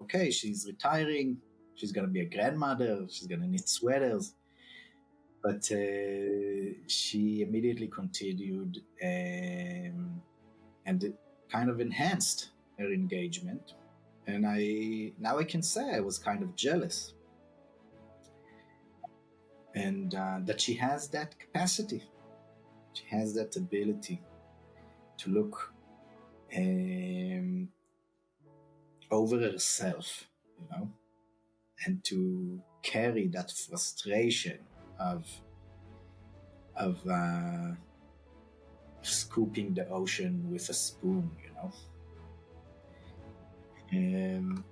okay, she's retiring, she's going to be a grandmother, she's going to knit sweaters. But she immediately continued and it kind of enhanced her engagement. And now I can say I was kind of jealous. And that she has that capacity. She has that ability to look over herself, and to carry that frustration of scooping the ocean with a spoon, and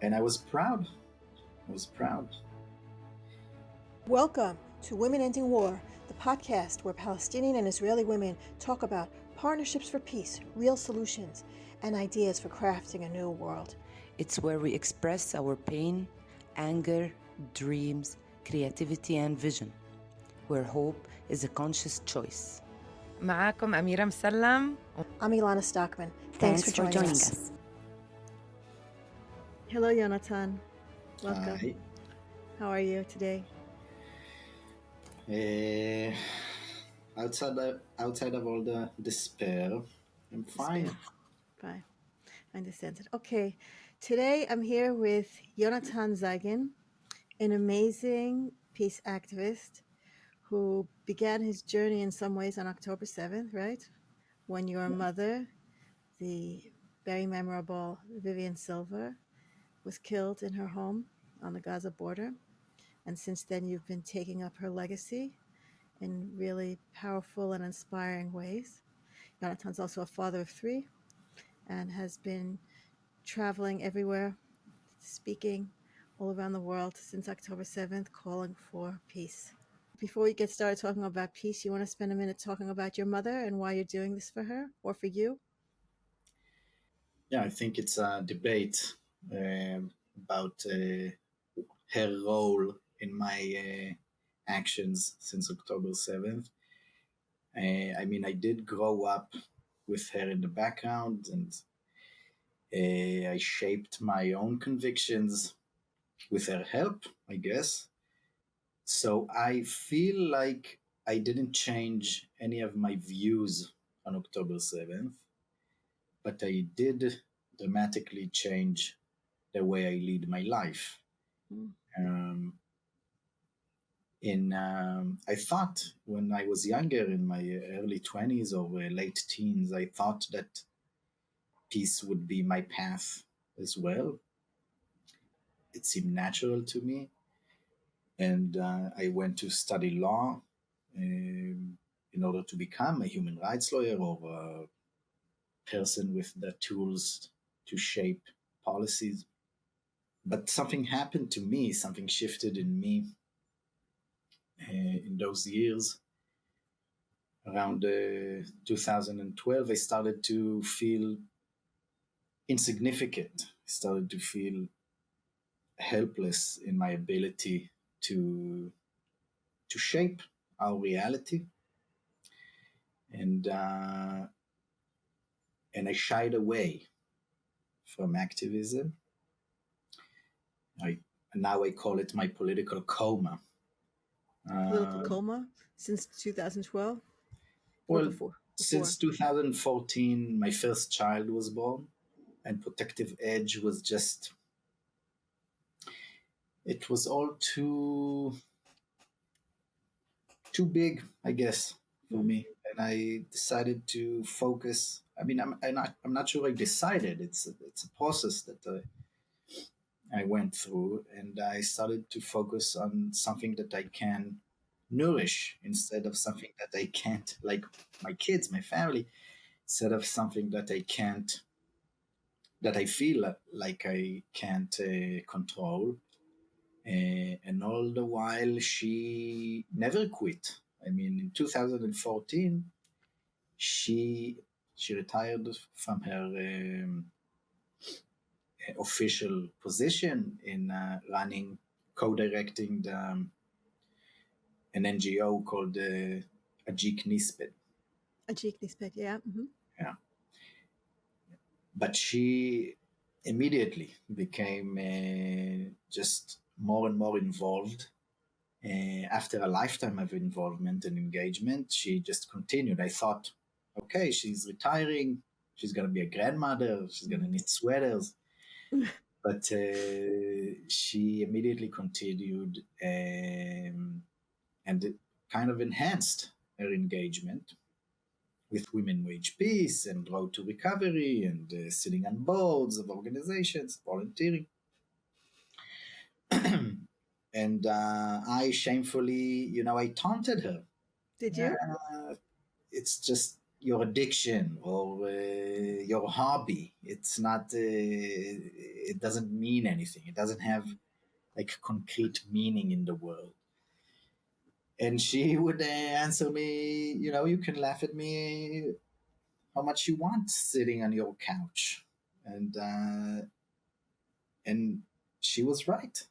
I was proud. Welcome to Women Ending War, the podcast where Palestinian and Israeli women talk about partnerships for peace, real solutions, and ideas for crafting a new world. It's where we express our pain, anger, dreams, creativity, and vision, where hope is a conscious choice. معاكم أميرة مسلم. I'm Ilana Stockman. Thanks for joining us. Hello, Yonatan. Welcome. Hi. How are you today? Outside of all the despair, I'm fine. Fine. I understand it. Okay. Today I'm here with Yonatan Zeigen, an amazing peace activist who began his journey in some ways on October 7th, right? When your mother, the very memorable Vivian Silver, was killed in her home on the Gaza border. And since then, you've been taking up her legacy in really powerful and inspiring ways. Yonatan's also a father of 3 and has been traveling everywhere, speaking all around the world since October 7th, calling for peace. Before we get started talking about peace, you want to spend a minute talking about your mother and why you're doing this for her or for you? Yeah, I think it's a debate about her role in my actions since October 7th. I did grow up with her in the background, and I shaped my own convictions with her help, I guess. So I feel like I didn't change any of my views on October 7th, but I did dramatically change the way I lead my life. I thought when I was younger, in my early 20s or late teens, I thought that peace would be my path as well. It seemed natural to me. And I went to study law in order to become a human rights lawyer or a person with the tools to shape policies. But something happened to me, something shifted in me in those years. Around 2012, I started to feel insignificant. I started to feel helpless in my ability to shape our reality. And I shied away from activism. Now I call it my political coma. Political coma since 2012? Well, before? Since 2014, my first child was born, and Protective Edge was just, it was all too big, I guess, for me. And I decided to focus. I'm not sure I decided. It's a process that I went through, and I started to focus on something that I can nourish instead of something that I can't, like my kids, my family, instead of something that I can't, that I feel like I can't control. And all the while, she never quit. In 2014, she retired from her official position in running, co-directing an NGO called Ajik Nisped. Ajik Nisped, yeah. Mm-hmm. Yeah. But she immediately became just more and more involved. After a lifetime of involvement and engagement, she just continued. I thought, okay, she's retiring. She's going to be a grandmother. She's going to knit sweaters. But she immediately continued and it kind of enhanced her engagement with Women Wage Peace and Road to Recovery and sitting on boards of organizations, volunteering. And I shamefully, I taunted her. Did you? It's just your addiction or your hobby. It's not, it doesn't mean anything. It doesn't have like concrete meaning in the world. And she would answer me, you can laugh at me how much you want sitting on your couch. And she was right,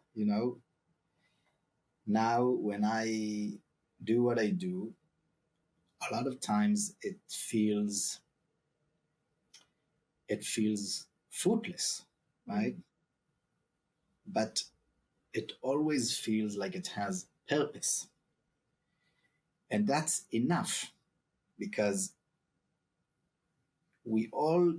Now, when I do what I do, a lot of times it feels fruitless, right? But it always feels like it has purpose. And that's enough, because we all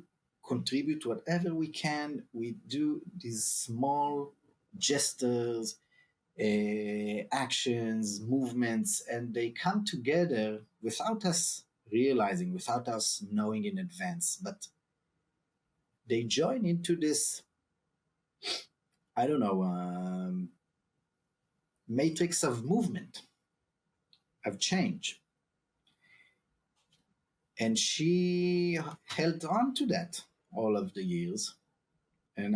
contribute whatever we can. We do these small gestures, actions, movements, and they come together without us realizing, without us knowing in advance. But they join into this, I don't know, matrix of movement, of change. And she held on to that all of the years. And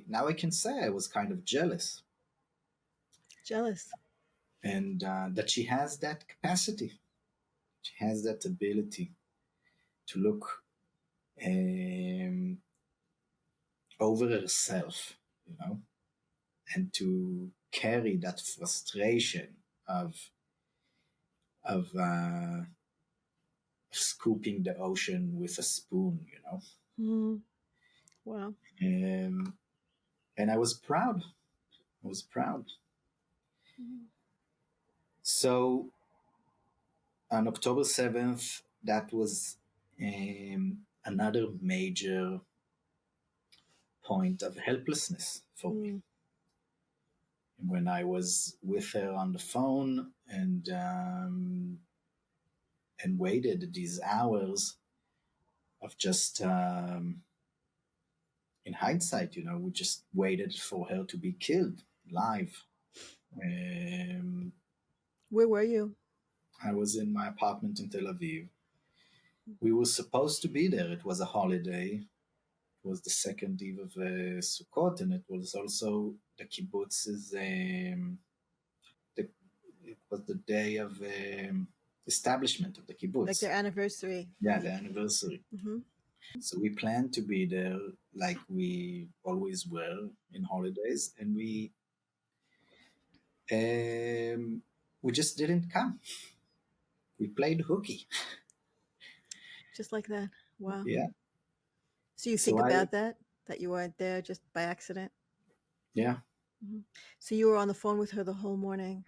now I can say I was kind of jealous. And that she has that capacity. She has that ability to look over herself, and to carry that frustration of scooping the ocean with a spoon, Mm-hmm. Wow. And I was proud. Mm-hmm. So on October 7th, that was another major point of helplessness for me. When I was with her on the phone and waited these hours of just, in hindsight, we just waited for her to be killed live. Where were you? I was in my apartment in Tel Aviv. We were supposed to be there. It was a holiday. It was the second eve of Sukkot, and it was also the kibbutz's. It was the day of establishment of the kibbutz. Like their anniversary. Yeah, the anniversary. Mm-hmm. So we planned to be there like we always were in holidays, and we just didn't come. We played hooky. Just like that. Wow. Yeah. So you think about that you weren't there just by accident? Yeah. Mm-hmm. So you were on the phone with her the whole morning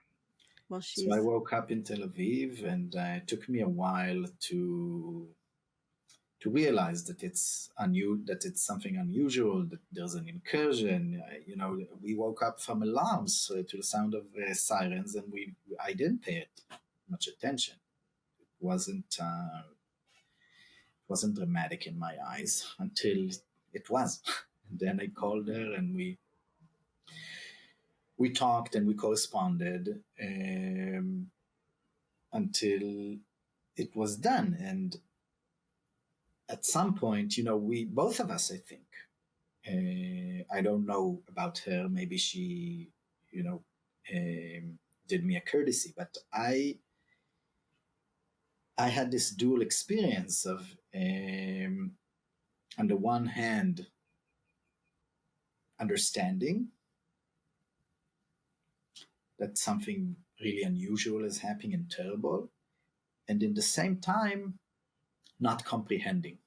while she's... So I woke up in Tel Aviv, and it took me a while to realize that it's something unusual, that there's an incursion. We woke up from alarms to the sound of sirens, and I didn't pay it much attention. It wasn't dramatic in my eyes until it was. And then I called her, and we talked and we corresponded until it was done. And at some point, we, both of us, I think, I don't know about her, maybe she, did me a courtesy, but I had this dual experience of, on the one hand, understanding that something really unusual is happening and terrible, and in the same time, not comprehending.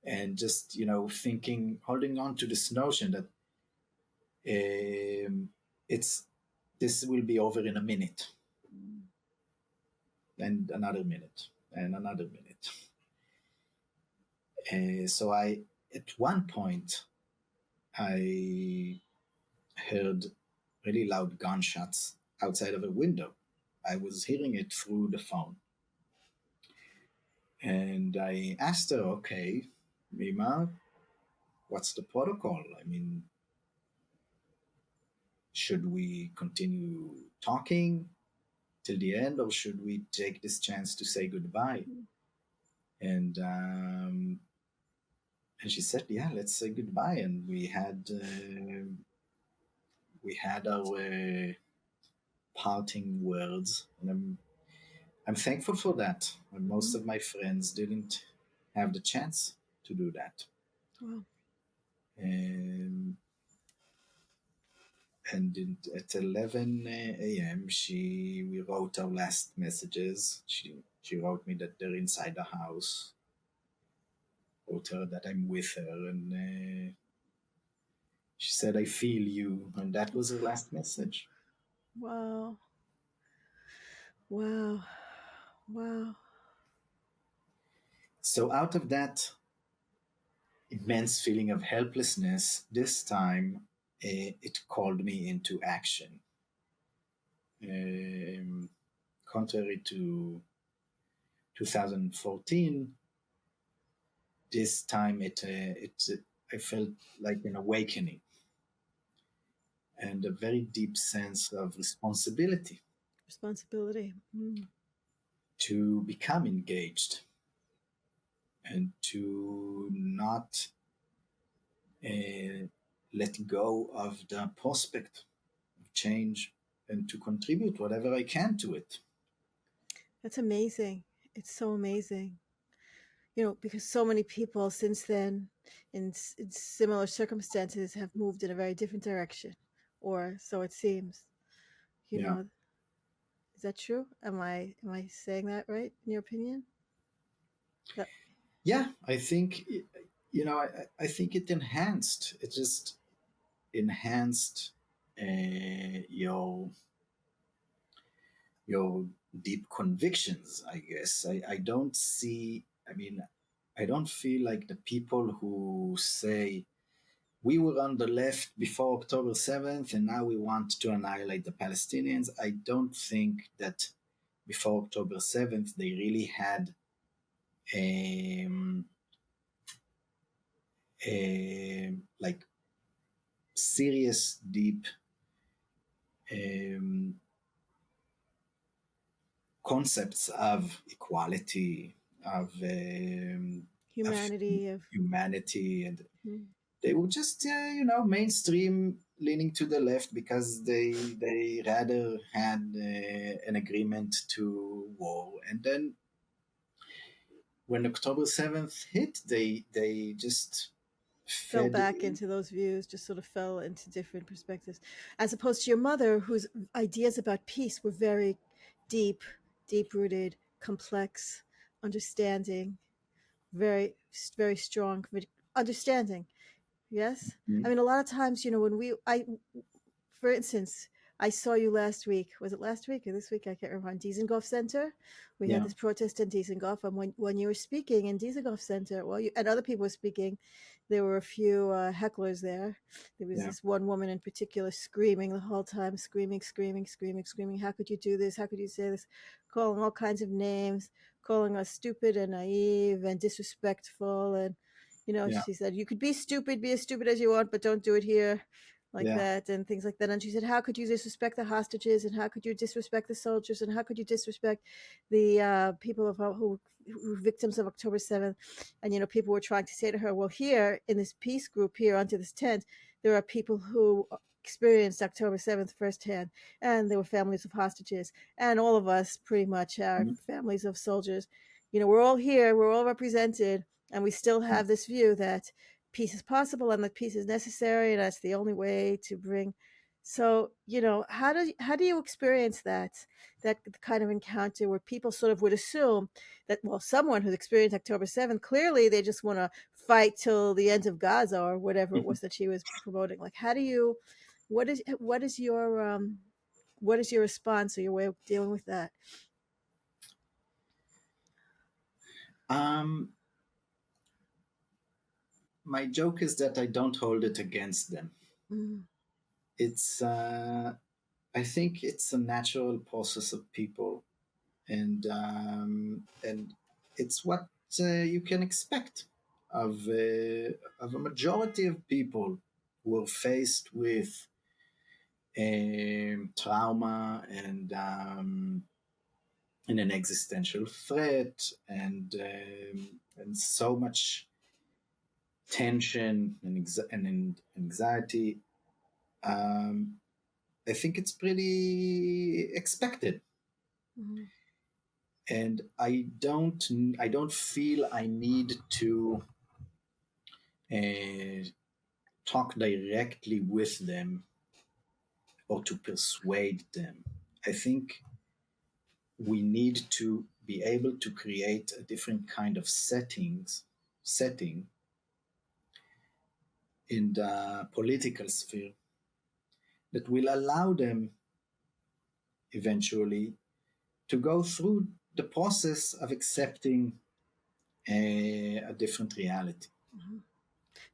and just, thinking, holding on to this notion that it's this will be over in a minute, and another minute, and another minute. So at one point, I heard really loud gunshots outside of a window. I was hearing it through the phone. And I asked her, okay, Mima, what's the protocol? I mean, should we continue talking till the end, or should we take this chance to say goodbye? And she said, yeah, let's say goodbye. And we had our parting words, and I'm thankful for that. And most of my friends didn't have the chance to do that. Wow. And at 11 a.m. we wrote our last messages. She wrote me that they're inside the house. Wrote her that I'm with her, and she said, I feel you. And that was her last message. Wow. Wow. Wow. So out of that immense feeling of helplessness, this time it called me into action. Contrary to 2014, this time I felt like an awakening and a very deep sense of responsibility. To become engaged and to not let go of the prospect of change, and to contribute whatever I can to it. That's amazing. It's so amazing. Because so many people since then in similar circumstances have moved in a very different direction, or so it seems. Is that true? Am I saying that right, in your opinion? Yeah, I think, I think it just enhanced your deep convictions, I guess. I don't feel like the people who say we were on the left before October 7th and now we want to annihilate the Palestinians. I don't think that before October 7th they really had like serious, deep concepts of equality, of humanity, and they were just mainstream, leaning to the left because they rather had an agreement to war. And then when October 7th hit, they just fell back into those views, just sort of fell into different perspectives, as opposed to your mother, whose ideas about peace were very deep-rooted, complex, understanding, very, very strong understanding. Yes. I mean, a lot of times, for instance, I saw you last week. Was it last week or this week? I can't remember. On Dizengoff Center, we had this protest in Dizengoff, and when you were speaking in Dizengoff Center, and other people were speaking, there were a few hecklers there. There was this one woman in particular screaming the whole time, screaming. How could you do this? How could you say this? Calling all kinds of names, calling us stupid and naive and disrespectful. And, she said, you could be as stupid as you want, but don't do it here. That and things like that. And she said, how could you disrespect the hostages, and how could you disrespect the soldiers, and how could you disrespect the people who were victims of October 7th? And people were trying to say to her, well, here in this peace group here under this tent, there are people who experienced October 7th firsthand, and there were families of hostages, and all of us pretty much are families of soldiers. We're all here, we're all represented, and we still have this view that peace is possible and that peace is necessary, and that's the only way to bring. So, how do you experience that kind of encounter where people sort of would assume that, well, someone who's experienced October 7th, clearly they just want to fight till the end of Gaza or whatever it was that she was promoting. Like, how do you, what is your response or your way of dealing with that? My joke is that I don't hold it against them. Mm. It's I think it's a natural process of people, and it's what you can expect of a majority of people who are faced with trauma and an existential threat and so much tension and anxiety. I think it's pretty expected, Mm-hmm. and I don't feel I need to uh, talk directly with them or to persuade them. I think we need to be able to create a different kind of setting in the political sphere that will allow them eventually to go through the process of accepting a different reality. Mm-hmm.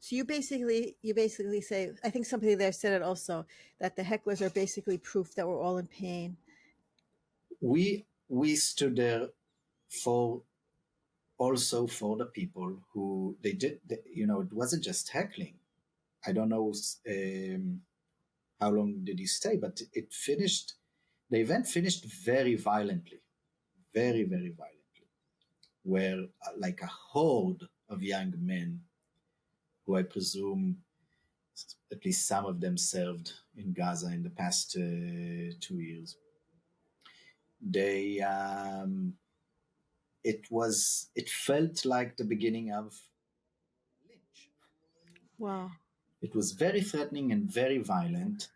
So you basically say, I think somebody there said it also, that the hecklers are basically proof that we're all in pain. We stood there for also for the people who it wasn't just heckling. I don't know how long did he stay, but the event finished very violently, very, very violently, where like a horde of young men, who I presume at least some of them served in Gaza in the past 2 years, they it felt like the beginning of lynch. Wow. It was very threatening and very violent.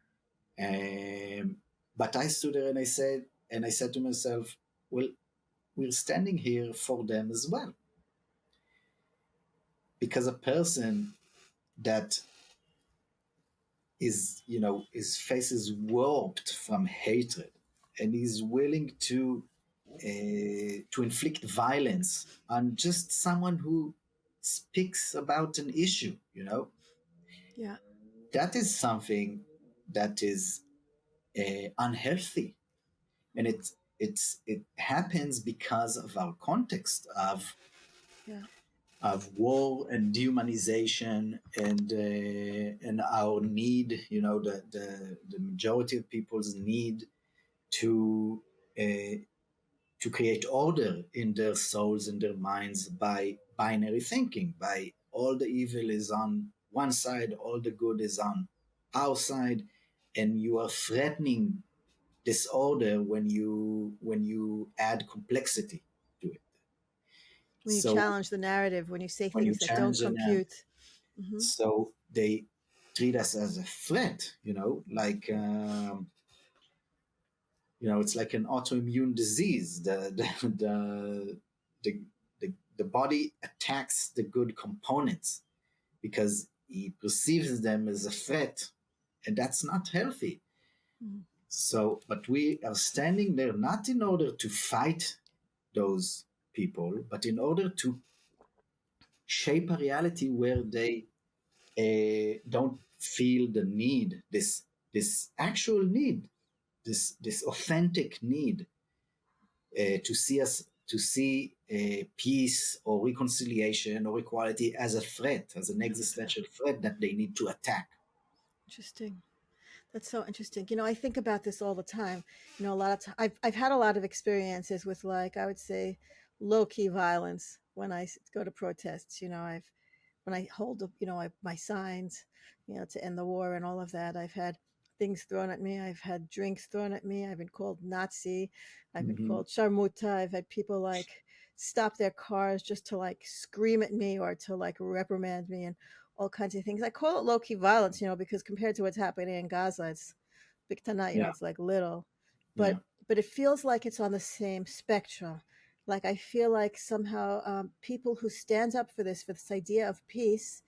But I stood there and I said to myself, well, we're standing here for them as well. Because a person that his face is warped from hatred and is willing to inflict violence on just someone who speaks about an issue, Yeah. that is something that is unhealthy, and it happens because of our context Yeah. of war and dehumanization and our need, the majority of people's need to uh, to create order in their souls and their minds by binary thinking, by all the evil is on one side, all the good is on our side, and you are threatening disorder when you add complexity to it. When you So challenge the narrative, when you say when you things that don't challenge an compute. Mm-hmm. so they treat us as a threat, like it's like an autoimmune disease. The body attacks the good components because he perceives them as a threat, and that's not healthy. Mm-hmm. So, but we are standing there not in order to fight those people, but in order to shape a reality where they don't feel the need, this actual need, this authentic need to see peace or reconciliation or equality as a threat, as an existential threat that they need to attack. Interesting. That's so interesting. I think about this all the time. A lot of I've had a lot of experiences with, like, I would say, low key violence when I go to protests. When I hold up, my signs, to end the war and all of that. I've had things thrown at me. I've had drinks thrown at me. I've been called Nazi. I've been Mm-hmm. called Sharmuta. I've had people like stop their cars just to like scream at me or to like reprimand me and all kinds of things. I call it low key violence, because compared to what's happening in Gaza, it's big tana, Yeah, it's like little, yeah, but it feels like it's on the same spectrum. Like I feel like somehow people who stand up for this idea of peace,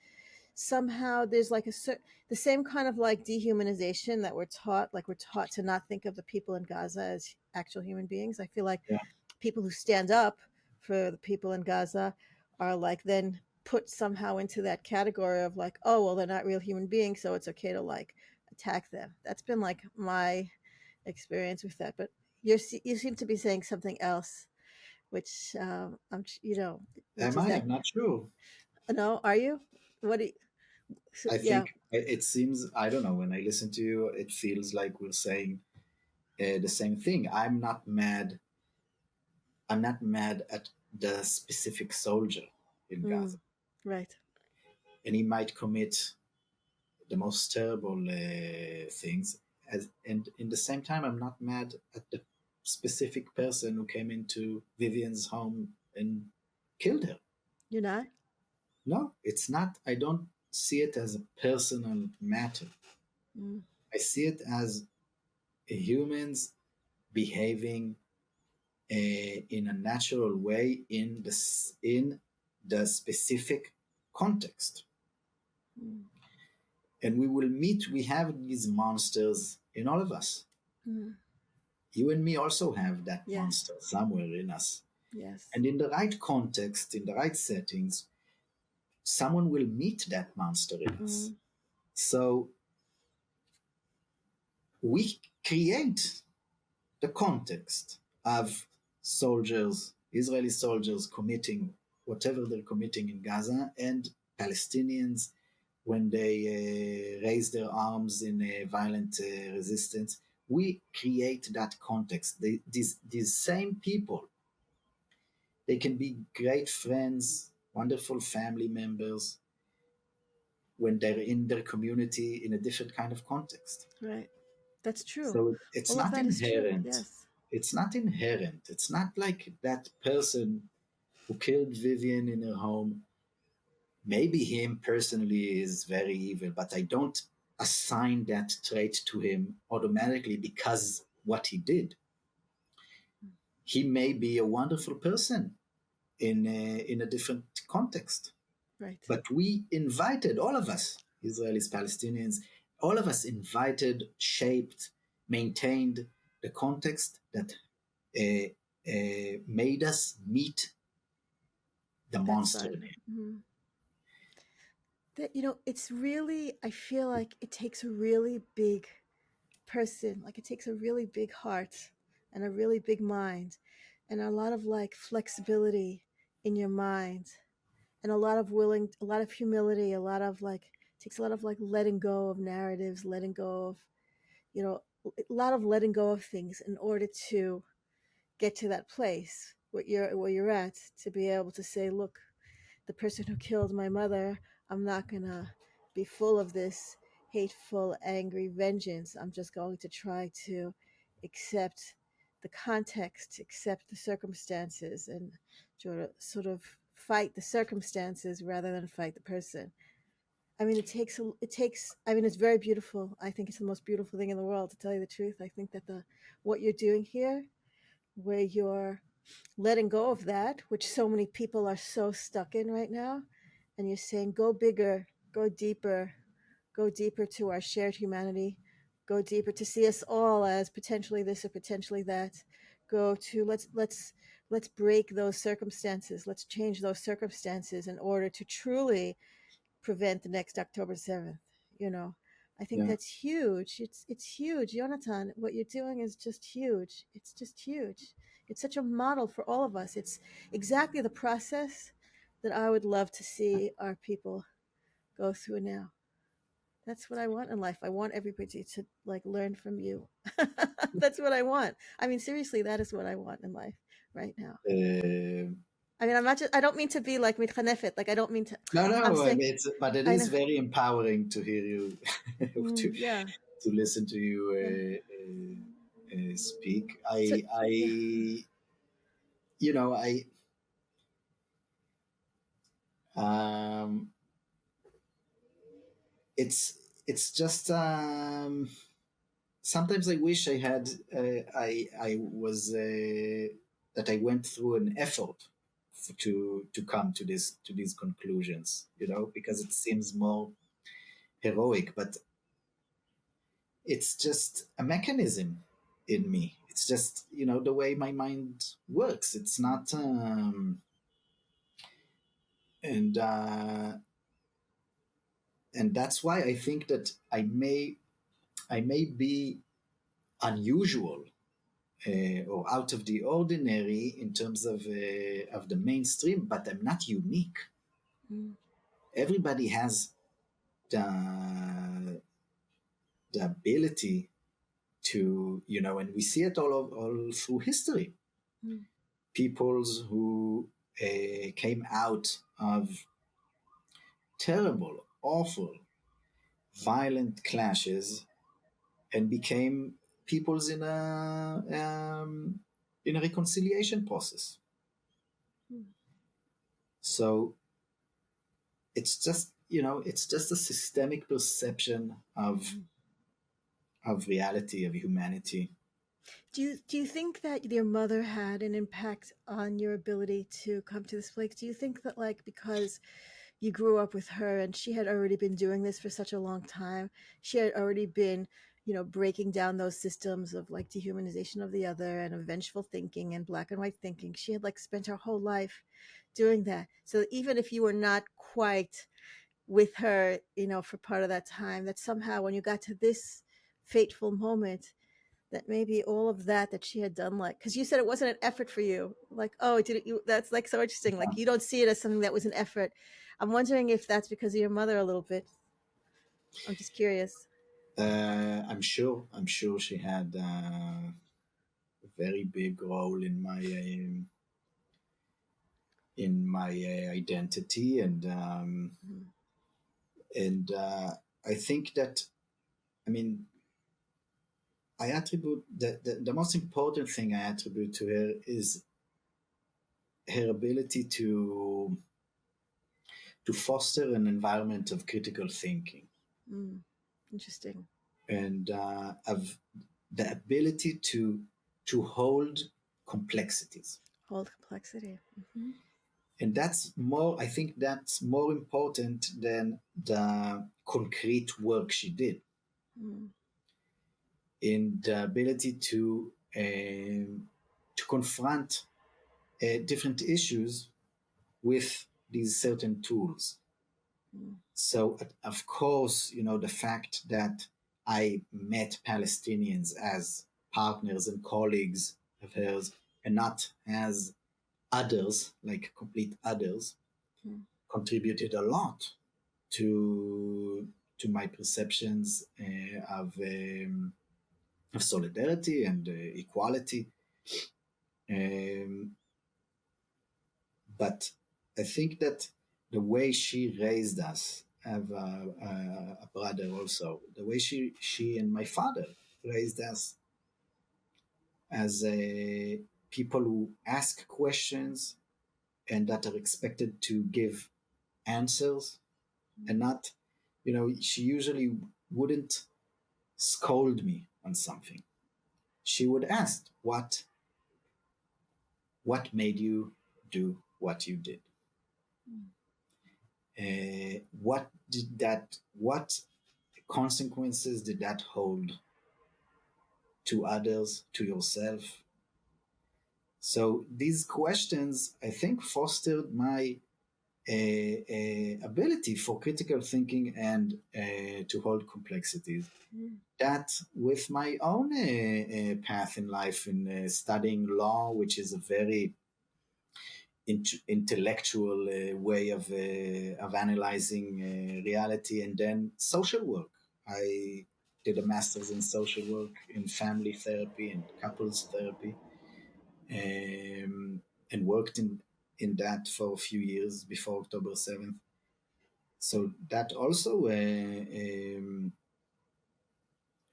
somehow there's like the same kind of like dehumanization that we're taught, like we're taught to not think of the people in Gaza as actual human beings. I feel like Yeah. people who stand up for the people in Gaza are like then put somehow into that category of like, oh well, they're not real human beings, so it's okay to like attack them. That's been like my experience with that. But you seem to be saying something else, which which Am is I? that I'm not sure. no? Are you? What do you? So, I yeah. think it seems, I don't know, when I listen to you, it feels like we're saying the same thing. I'm not mad at the specific soldier in Gaza. Right. And he might commit the most terrible things. And in the same time, I'm not mad at the specific person who came into Vivian's home and killed her. You're not? No, it's not. I don't see it as a personal matter. Mm. I see it as humans behaving in a natural way in the specific context. Mm. And we have these monsters in all of us. Mm. You and me also have that Yes. monster somewhere in us. Yes. And in the right context, in the right settings, someone will meet that monster in us. Mm. So we create the context of soldiers, Israeli soldiers committing whatever they're committing in Gaza, and Palestinians when they raise their arms in a violent resistance. We create that context. These same people, they can be great friends, wonderful family members when they're in their community in a different kind of context. Right. That's true. So it's All of not that is true. inherent. Yes. It's not inherent. It's not like that person who killed Vivian in her home. Maybe him personally is very evil, but I don't assign that trait to him automatically because what he did. He may be a wonderful person in a different context. Right. But we invited, all of us, Israelis, Palestinians, all of us invited, shaped, maintained the context that made us meet the That monster side. in him. Mm. That it's really. I feel like it takes a really big person. Like it takes a really big heart and a really big mind, and a lot of like flexibility in your mind, and a lot of humility, a lot of like takes a lot of like letting go of narratives, letting go of a lot of letting go of things in order to get to that place where you're at, to be able to say, look, the person who killed my mother, I'm not gonna be full of this hateful, angry vengeance. I'm just going to try to accept the context, accept the circumstances, and sort of fight the circumstances rather than fight the person. I mean, I mean, it's very beautiful. I think it's the most beautiful thing in the world, to tell you the truth. I think that what you're doing here, where you're letting go of that, which so many people are so stuck in right now, and you're saying, go bigger, go deeper to our shared humanity, go deeper to see us all as potentially this or potentially that. Go to let's break those circumstances. Let's change those circumstances in order to truly prevent the next October 7th. You know, I think Yeah. that's huge. It's huge, Yonatan. What you're doing is just huge. It's just huge. It's such a model for all of us. It's exactly the process that I would love to see our people go through now. That's what I want in life. I want everybody to like learn from you. That's what I want. I mean, seriously, that is what I want in life right now. Uh, I mean, I'm not just, I don't mean to be like mitchanefet. Like, I don't mean to, I'm no, I saying, mean, but it I is know. very empowering to hear you, to Yeah. to listen to you Yeah. speak. So, yeah. You know, um, it's just sometimes I wish I had I was. that I went through an effort to come to these conclusions, because it seems more heroic, but it's just a mechanism in me. It's just the way my mind works. It's not and that's why I think that I may be unusual or out of the ordinary in terms of the mainstream, but I'm not unique. Everybody has the ability to, and we see it all through history. Peoples who came out of terrible, awful, violent clashes and became peoples in a reconciliation process. So it's just a systemic perception of reality, of humanity. Do you think that your mother had an impact on your ability to come to this place? Do you think that, like, because you grew up with her and she had already been doing this for such a long time, she had already been, breaking down those systems of like dehumanization of the other and of vengeful thinking and black and white thinking. She had like spent her whole life doing that. So even if you were not quite with her, for part of that time, that somehow when you got to this fateful moment, that maybe all of that she had done, like, because you said it wasn't an effort for you, like, oh, didn't you? That's like so interesting. Like, you don't see it as something that was an effort. I'm wondering if that's because of your mother a little bit. I'm just curious. I'm sure she had a very big role in my identity, and I think that, I attribute the most important thing I attribute to her is her ability to foster an environment of critical thinking. Interesting. And of the ability to hold complexities. Hold complexity. Mm-hmm. And I think that's more important than the concrete work she did. In the ability to confront different issues with these certain tools. So, of course, the fact that I met Palestinians as partners and colleagues of hers and not as others, like complete others, contributed a lot to my perceptions of solidarity and equality. But I think that the way she raised us, I have a brother also, the way she and my father raised us as people who ask questions and that are expected to give answers, and not, she usually wouldn't scold me on something. She would ask, what made you do what you did? What consequences did that hold to others, to yourself? So these questions, I think, fostered my ability for critical thinking and to hold complexities. That with my own path in life, in studying law, which is a very intellectual way of analyzing reality, and then social work. I did a master's in social work, in family therapy and couples therapy, and worked in that for a few years before October 7th. So that also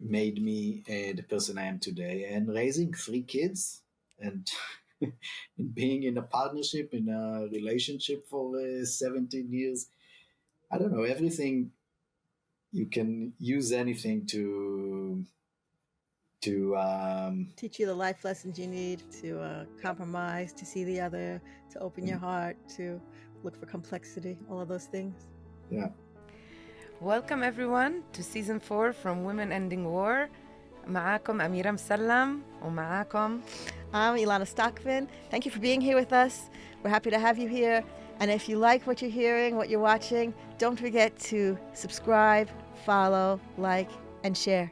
made me the person I am today. And raising 3 kids and being in a partnership, in a relationship for 17 years, I don't know, everything, you can use anything to to Teach you the life lessons you need to compromise, to see the other, to open your heart, to look for complexity, all of those things. yeah. Welcome everyone to season 4 from Women Ending War. معاكم أميرة مسلم ومعاكم I'm Ilana Stockman. Thank you for being here with us. We're happy to have you here. And if you like what you're hearing, what you're watching, don't forget to subscribe, follow, like, and share.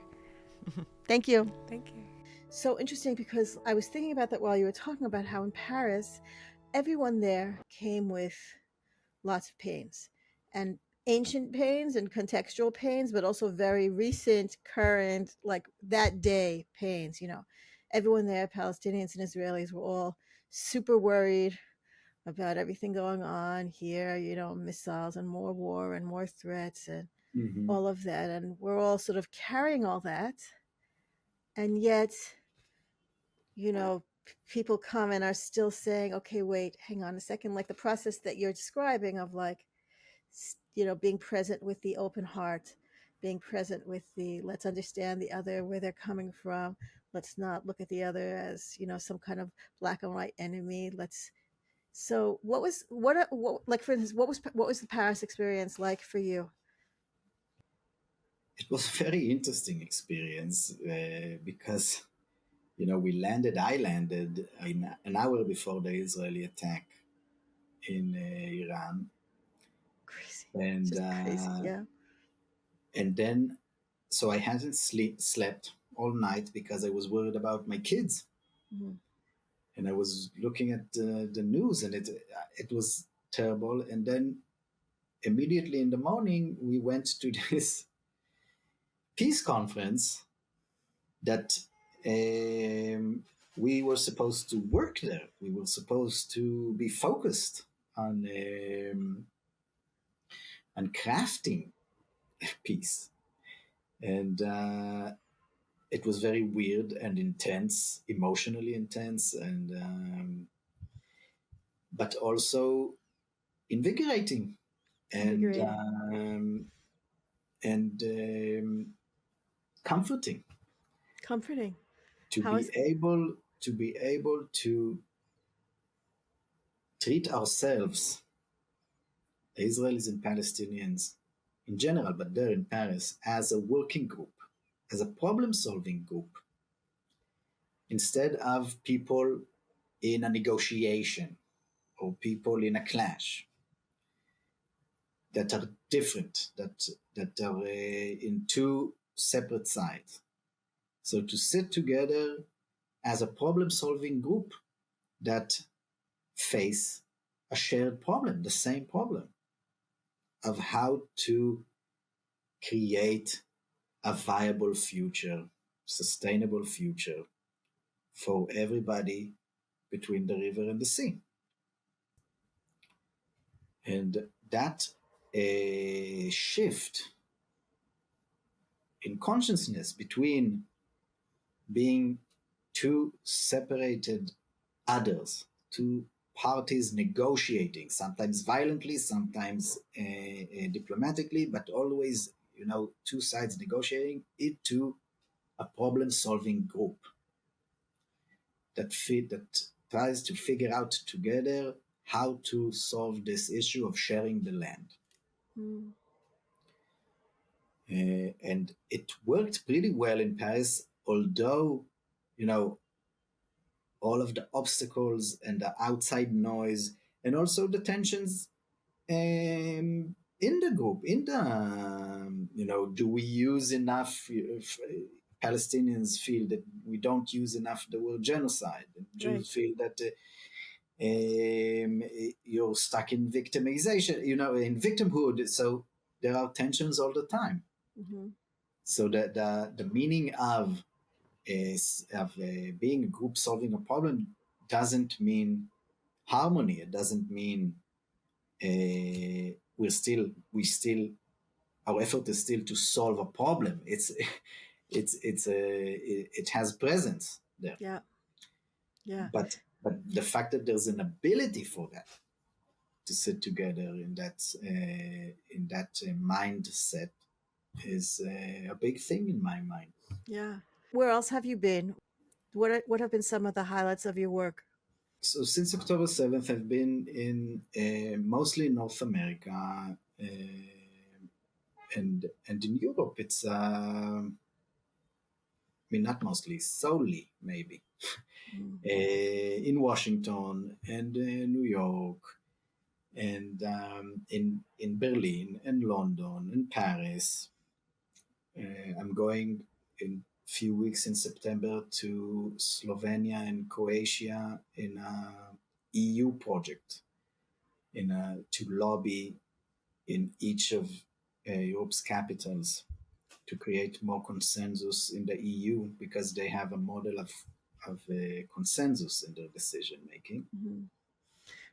Thank you. Thank you. So interesting, because I was thinking about that while you were talking about how in Paris, everyone there came with lots of pains, and ancient pains and contextual pains, but also very recent, current, like that day pains. Everyone there, Palestinians and Israelis, were all super worried about everything going on here, missiles and more war and more threats and all of that. And we're all sort of carrying all that. And yet, people come and are still saying, okay, wait, hang on a second. Like the process that you're describing of like, being present with the open heart, being present with the, let's understand the other, where they're coming from. Let's not look at the other as, some kind of black and white enemy. So what like, for instance, what was the Paris experience like for you? It was a very interesting experience because I landed an hour before the Israeli attack in Iran. Crazy. And Just crazy, yeah. And then, so I hadn't slept all night because I was worried about my kids. Mm-hmm. And I was looking at the news, and it was terrible. And then immediately in the morning, we went to this peace conference that we were supposed to work there. We were supposed to be focused on crafting peace. And it was very weird and intense, emotionally intense, and but also invigorating and comforting. Comforting. To be able to treat ourselves, Israelis and Palestinians in general, but there in Paris, as a working group, as a problem-solving group, instead of people in a negotiation or people in a clash that are different, that are in two separate sides. So to sit together as a problem-solving group that face a shared problem, the same problem of how to create a viable future, sustainable future for everybody between the river and the sea. And that shift in consciousness between being two separated others, two parties negotiating, sometimes violently, sometimes diplomatically, but always, two sides negotiating, into a problem-solving group that tries to figure out together how to solve this issue of sharing the land. Mm. And it worked pretty well in Paris, although, all of the obstacles and the outside noise and also the tensions in the group, do we use enough? Palestinians feel that we don't use enough the word genocide. Jews feel that you're stuck in victimization, in victimhood. So there are tensions all the time. Mm-hmm. So the meaning of being a group solving a problem doesn't mean harmony. It doesn't mean our effort is still to solve a problem. It has presence there. Yeah. But the fact that there's an ability for that to sit together in that mindset is a big thing in my mind. Yeah. Where else have you been? What have been some of the highlights of your work? So since October 7th, I've been in mostly North America and in Europe. It's I mean, not mostly, solely maybe, Mm. in Washington and New York and in Berlin and London and Paris. I'm going in a few weeks in September to Slovenia and Croatia in a EU project to lobby in each of Europe's capitals to create more consensus in the EU because they have a model of consensus in their decision making. Mm-hmm.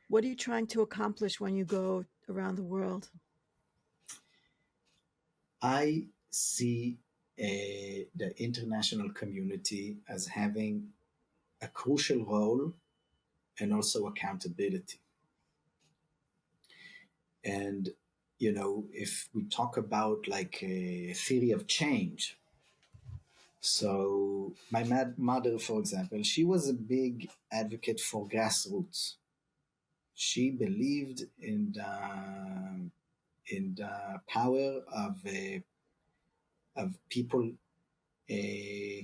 What are you trying to accomplish when you go around the world? I see the international community as having a crucial role and also accountability. And, you know, if we talk about like a theory of change, so my mother, for example, she was a big advocate for grassroots. She believed in the power of people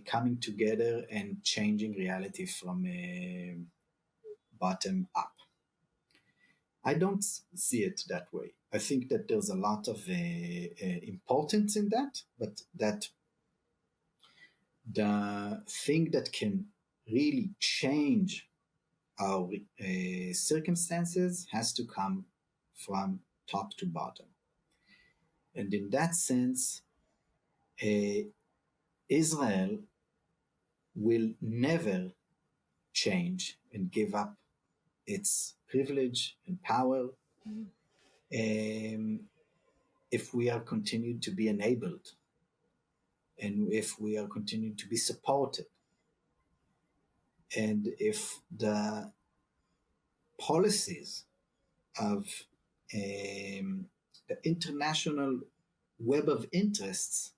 coming together and changing reality from bottom up. I don't see it that way. I think that there's a lot of importance in that, but that the thing that can really change our circumstances has to come from top to bottom. And in that sense, Israel will never change and give up its privilege and power if we are continued to be enabled and if we are continued to be supported and if the policies of the international web of interests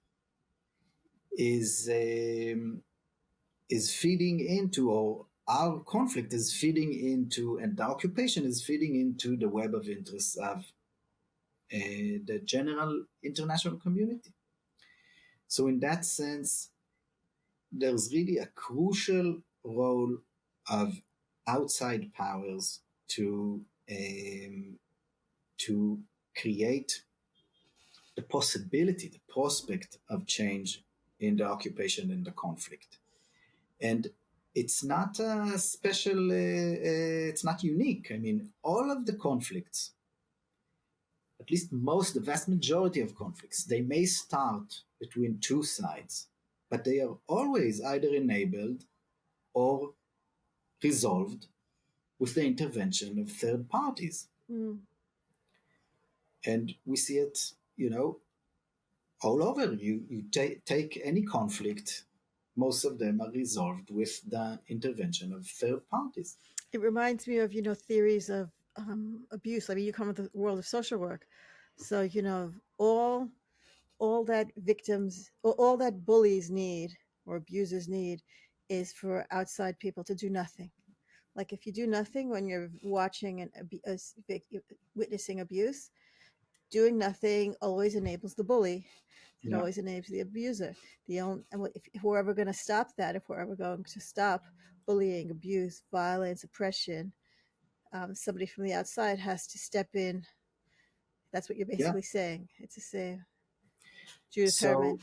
is feeding into, or our conflict is feeding into, and the occupation is feeding into the web of interests of the general international community. So in that sense, there's really a crucial role of outside powers to create the possibility, the prospect of change in the occupation and the conflict. And it's not a special, it's not unique. I mean, all of the conflicts, at least the vast majority of conflicts, they may start between two sides, but they are always either enabled or resolved with the intervention of third parties. Mm. And we see it, you know, all over. You take any conflict, most of them are resolved with the intervention of third parties. It reminds me of, theories of abuse. I mean, you come from the world of social work. So, all that victims, or all that bullies need or abusers need is for outside people to do nothing. Like if you do nothing when you're watching and witnessing abuse, doing nothing always enables the bully. It Yeah. always enables the abuser. If we're ever going to stop that, if we're ever going to stop bullying, abuse, violence, oppression, somebody from the outside has to step in. That's what you're basically saying. It's the same. Judith Herman.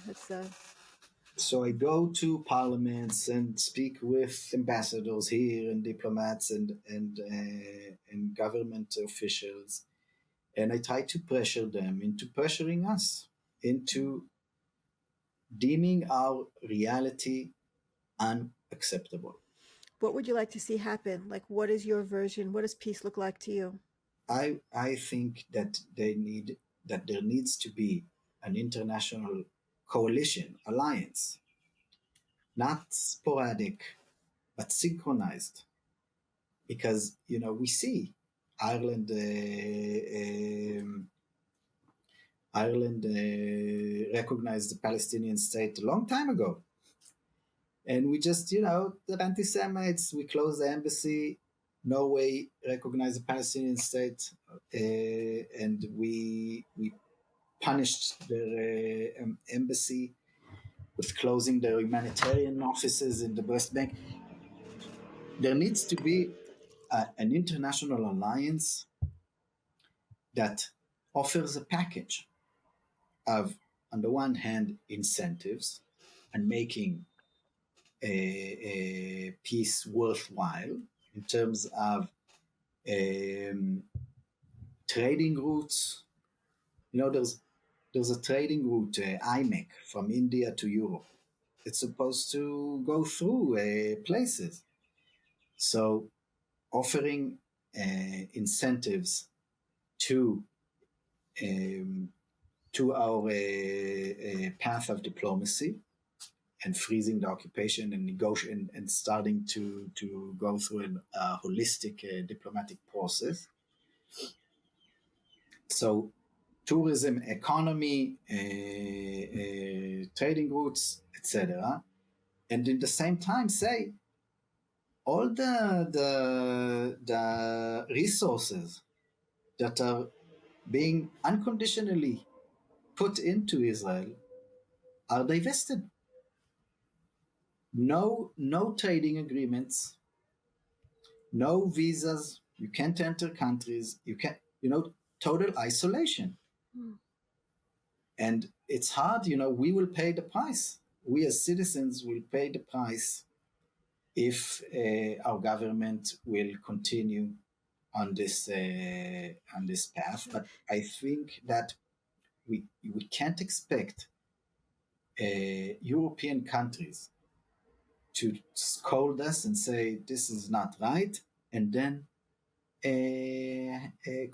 So I go to parliaments and speak with ambassadors here and diplomats and government officials, and I try to pressure them into pressuring us into deeming our reality unacceptable. What would you like to see happen? Like, what is your version? What does peace look like to you? I think that there needs to be an international coalition, alliance, not sporadic, but synchronized. Because, we see Ireland recognized the Palestinian state a long time ago. And we just, they're anti-Semites. We closed the embassy. Norway recognized the Palestinian state, and we punished their embassy with closing their humanitarian offices in the West Bank. There needs to be an international alliance that offers a package of, on the one hand, incentives and making a peace worthwhile in terms of trading routes. There's a trading route, IMEC, from India to Europe. It's supposed to go through places. So offering incentives to our path of diplomacy and freezing the occupation and negotiating and starting to go through a holistic diplomatic process. So tourism, economy, trading routes, etc. And in the same time say all the resources that are being unconditionally put into Israel are divested. No trading agreements, no visas. You can't enter countries. You can't, total isolation. And it's hard, we will pay the price. We as citizens will pay the price if our government will continue on this path. But I think that we can't expect European countries to scold us and say this is not right, and then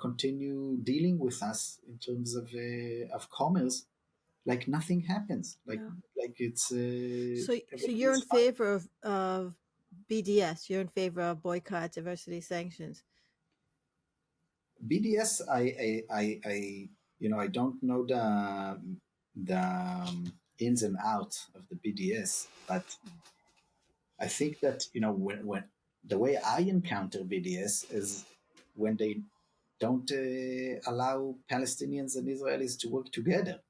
continue dealing with us in terms of commerce like nothing happens, like it's so you're in favor of BDS. You're in favor of boycott, diversity, sanctions. BDS, I don't know the ins and outs of the BDS, but I think that when the way I encounter BDS is when they don't allow Palestinians and Israelis to work together.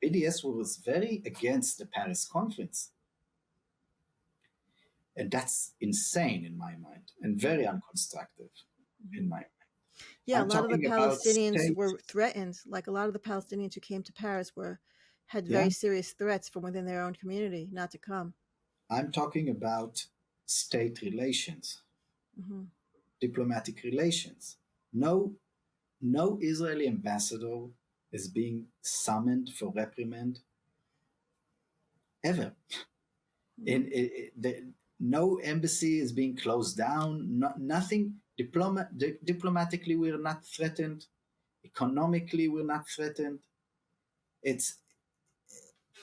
BDS was very against the Paris conference. And that's insane in my mind and very unconstructive in my mind. Yeah, a lot of the Palestinians were threatened. Like a lot of the Palestinians who came to Paris had very serious threats from within their own community not to come. I'm talking about state relations, diplomatic relations. No Israeli ambassador is being summoned for reprimand ever. No embassy is being closed down. Nothing. Diplomatically, we're not threatened. Economically, we're not threatened.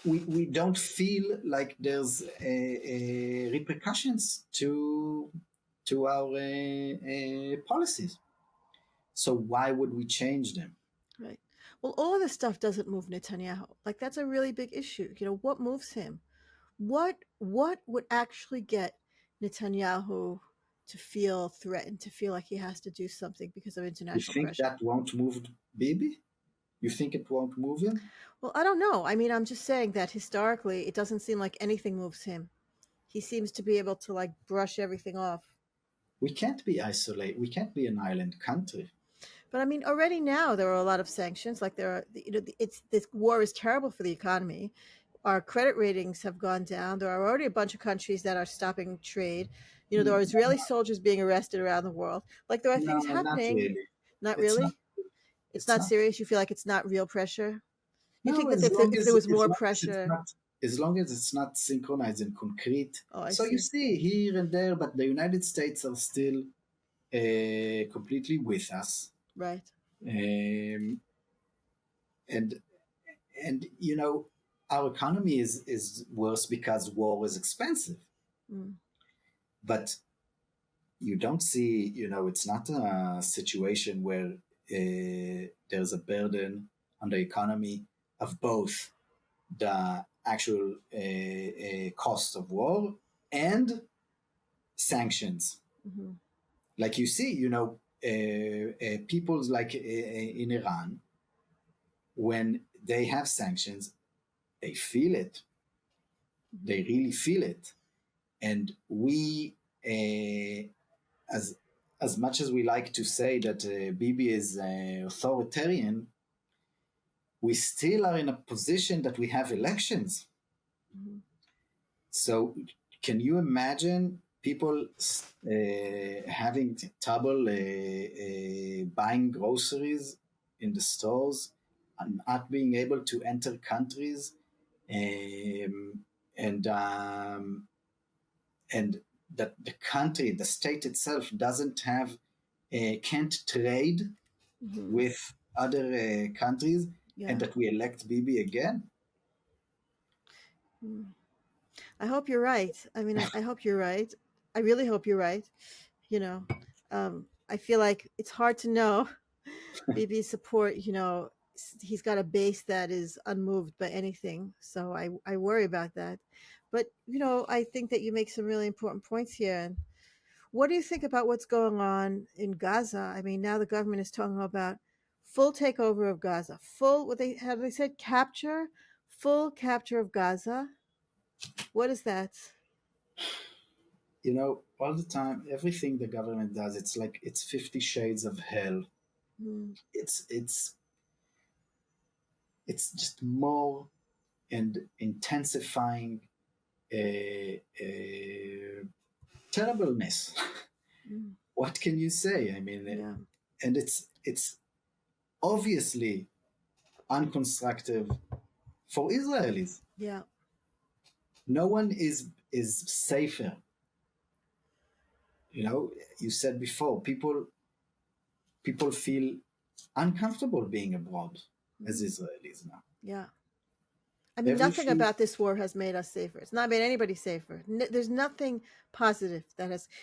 We don't feel like there's repercussions to our policies. So why would we change them? Right. Well, all of this stuff doesn't move Netanyahu. Like that's a really big issue. What moves him? What would actually get Netanyahu to feel threatened, to feel like he has to do something because of international pressure? You think that won't move Bibi? You think it won't move him? Well, I don't know. I mean, I'm just saying that historically, it doesn't seem like anything moves him. He seems to be able to like brush everything off. We can't be isolated. We can't be an island country. But I mean, already now there are a lot of sanctions. Like there are, this war is terrible for the economy. Our credit ratings have gone down. There are already a bunch of countries that are stopping trade. There are Israeli soldiers being arrested around the world. Like there are things happening. Not really. It's not serious. You feel like it's not real pressure. You think that if there was more pressure, as long as it's not synchronized and concrete. So you see here and there, but the United States are still completely with us, right? And our economy is worse because war is expensive. But you don't see, it's not a situation where there's a burden on the economy of both the actual costs of war and sanctions. Mm-hmm. Like you see, peoples like in Iran, when they have sanctions, they feel it. They really feel it. And we, as much as we like to say that Bibi is authoritarian, we still are in a position that we have elections. Mm-hmm. So can you imagine people having trouble buying groceries in the stores and not being able to enter countries, and that the country, the state itself, doesn't have can't trade Mm-hmm. with other countries, Yeah. and that we elect Bibi again? I hope you're right. I mean, I hope you're right. I really hope you're right. You know, I feel like it's hard to know Bibi's support. He's got a base that is unmoved by anything. So I worry about that. But, I think that you make some really important points here. And what do you think about what's going on in Gaza? I mean, now the government is talking about full takeover of Gaza, how they said, full capture of Gaza. What is that? All the time, everything the government does, it's like it's 50 shades of hell. Mm. It's just more and intensifying terribleness. Mm. What can you say? I mean, Yeah. and it's obviously unconstructive for Israelis. Yeah. No one is safer. You said before, people feel uncomfortable being abroad as Israelis now. Yeah. I mean, nothing Everything, about this war has made us safer. It's not made anybody safer. There's nothing positive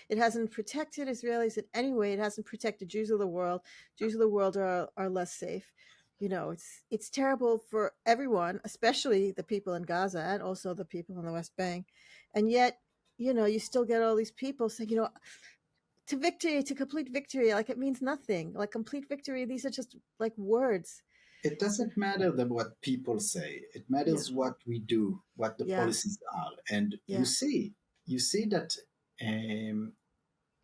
it hasn't protected Israelis in any way. It hasn't protected Jews of the world. Jews of the world are less safe. It's terrible for everyone, especially the people in Gaza and also the people in the West Bank. And yet, you still get all these people saying, to victory, to complete victory, like it means nothing. Like complete victory, these are just like words. it doesn't matter what people say. It matters what we do, what the policies are. And you see that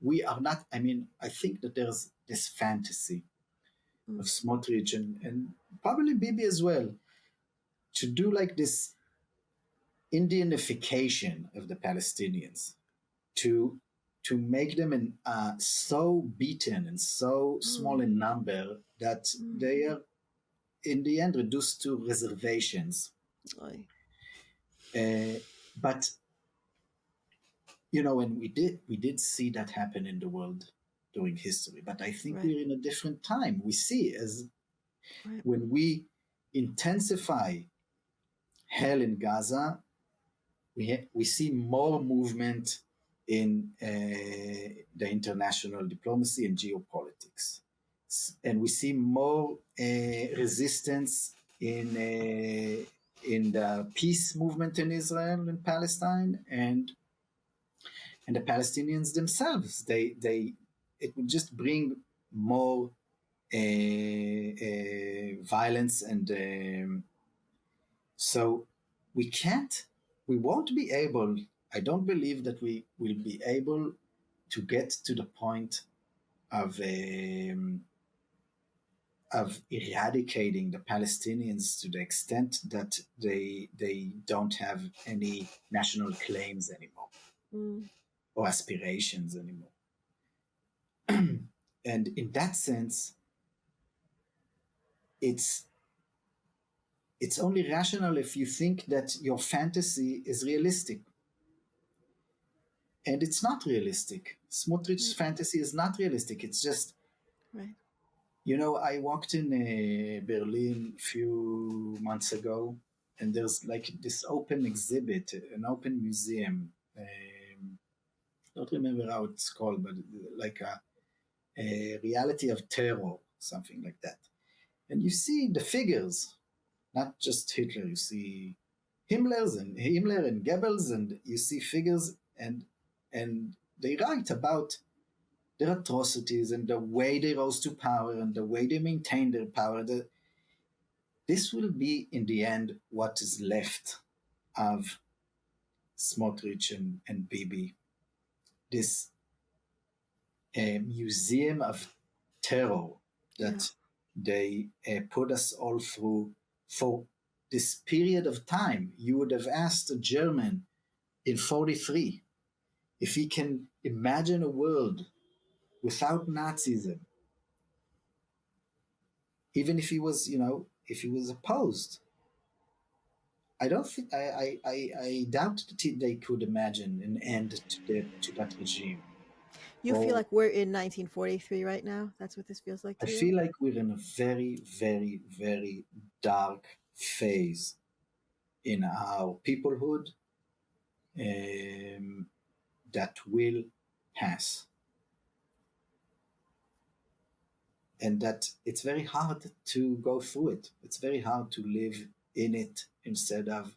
we are not, I mean, I think that there's this fantasy of Smotrich and probably Bibi as well, to do like this Indianification of the Palestinians, to make them so beaten and so small in number that they are in the end reduced to reservations. But and we did see that happen in the world during history. But I think we're in a different time. We see as when we intensify hell in Gaza, we see more movement in the international diplomacy and geopolitics, and we see more resistance in the peace movement in Israel and Palestine, and the Palestinians themselves. It would just bring more violence, and so we won't be able, I don't believe that we will be able to get to the point of eradicating the Palestinians to the extent that they don't have any national claims anymore or aspirations anymore. And in that sense, it's only rational if you think that your fantasy is realistic. And it's not realistic. Smotrich's fantasy is not realistic. It's just, I walked in Berlin a few months ago, and there's like this open exhibit, an open museum. I don't remember how it's called, but like a reality of terror, something like that. And you see the figures, not just Hitler. You see Himmler and Goebbels, and you see figures, and they write about their atrocities and the way they rose to power and the way they maintain their power. This will be, in the end, what is left of Smotrich and Bibi. This museum of terror that they put us all through for this period of time. You would have asked a German in 1943 if he can imagine a world without Nazism, even if he was, if he was opposed. I don't think I doubt that they could imagine an end to that regime. You feel like we're in 1943 right now? That's what this feels like to you? I feel like we're in a very, very, very dark phase in our peoplehood that will pass. And that it's very hard to go through it. It's very hard to live in it instead of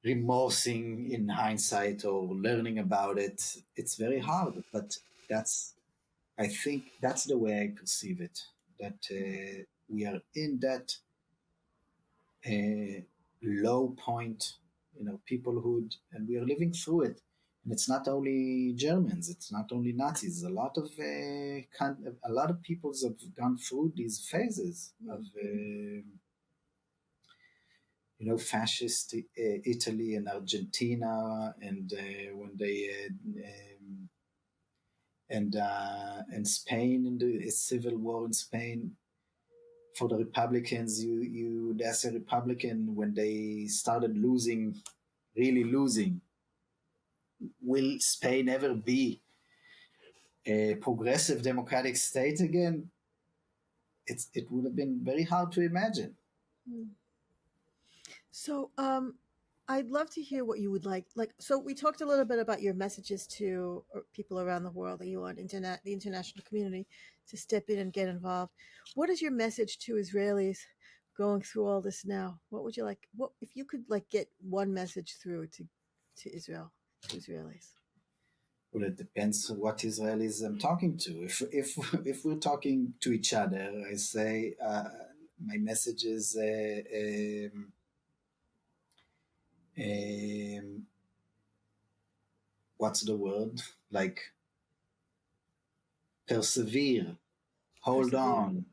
remorsing in hindsight or learning about it. It's very hard, but I think that's the way I perceive it, that we are in that low point, peoplehood, and we are living through it. And it's not only Germans, it's not only Nazis. A lot of peoples have gone through these phases of, fascist Italy and Argentina, and when they and Spain, in the civil war in Spain. For the Republicans, you ask a Republican when they started really losing, will Spain ever be a progressive democratic state again? It would have been very hard to imagine. So I'd love to hear what you would like. So we talked a little bit about your messages to people around the world, that you want the international community to step in and get involved. What is your message to Israelis going through all this now? What would you like? What if you could get one message through to Israel, to Israelis? Well, it depends what Israelis I'm talking to. If we're talking to each other, I say my message is what's the word? Persevere, hold on,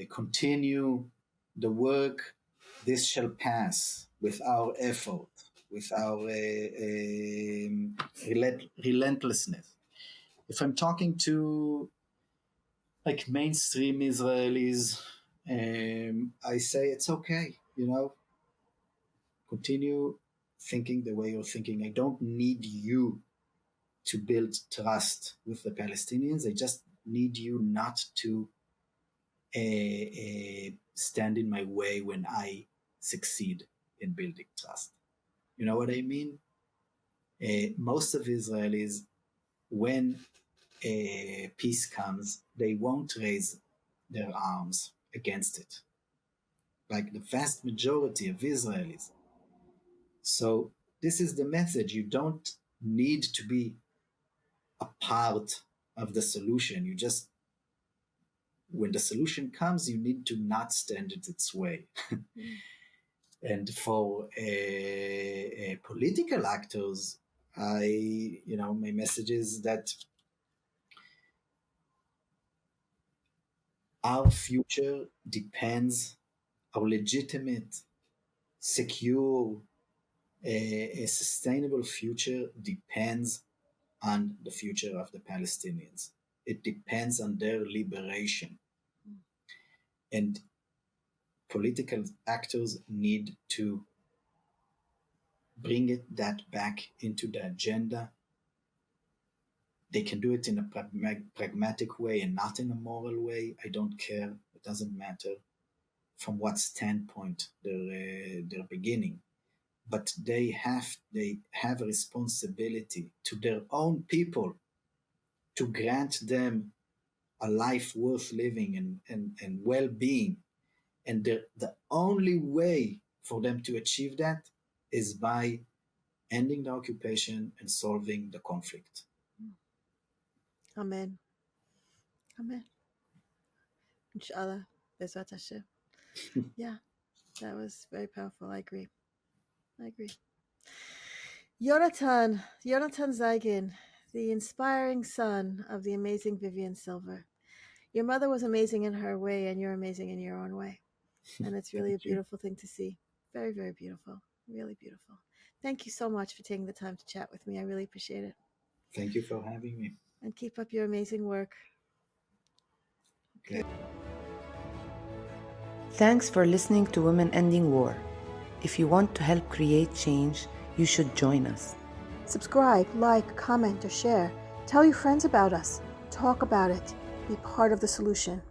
continue the work. This shall pass with our effort, with our relentlessness. If I'm talking to mainstream Israelis, I say it's okay, continue thinking the way you're thinking. I don't need you to build trust with the Palestinians. I just need you not to stand in my way when I succeed in building trust. You know what I mean? Most of Israelis, when peace comes, they won't raise their arms against it, like the vast majority of Israelis. So this is the message. You don't need to be a part of the solution. You just, when the solution comes, you need to not stand in its way. And for political actors, my message is that our future depends, our legitimate, secure, a sustainable future depends on the future of the Palestinians. It depends on their liberation. And political actors need to bring that back into the agenda. They can do it in a pragmatic way and not in a moral way. I don't care. It doesn't matter from what standpoint they're beginning. But they have a responsibility to their own people to grant them a life worth living and well-being. And the only way for them to achieve that is by ending the occupation and solving the conflict. Amen. Amen. Inshallah. Bezrat Hashem. Yeah, that was very powerful. I agree. Yonatan Zeigen, the inspiring son of the amazing Vivian Silver. Your mother was amazing in her way, and you're amazing in your own way. And it's really a beautiful thing to see. Very, very beautiful. Really beautiful. Thank you so much for taking the time to chat with me. I really appreciate it. Thank you for having me. And keep up your amazing work. Okay. Thanks for listening to Women Ending War. If you want to help create change, you should join us. Subscribe, like, comment, or share. Tell your friends about us. Talk about it. Be part of the solution.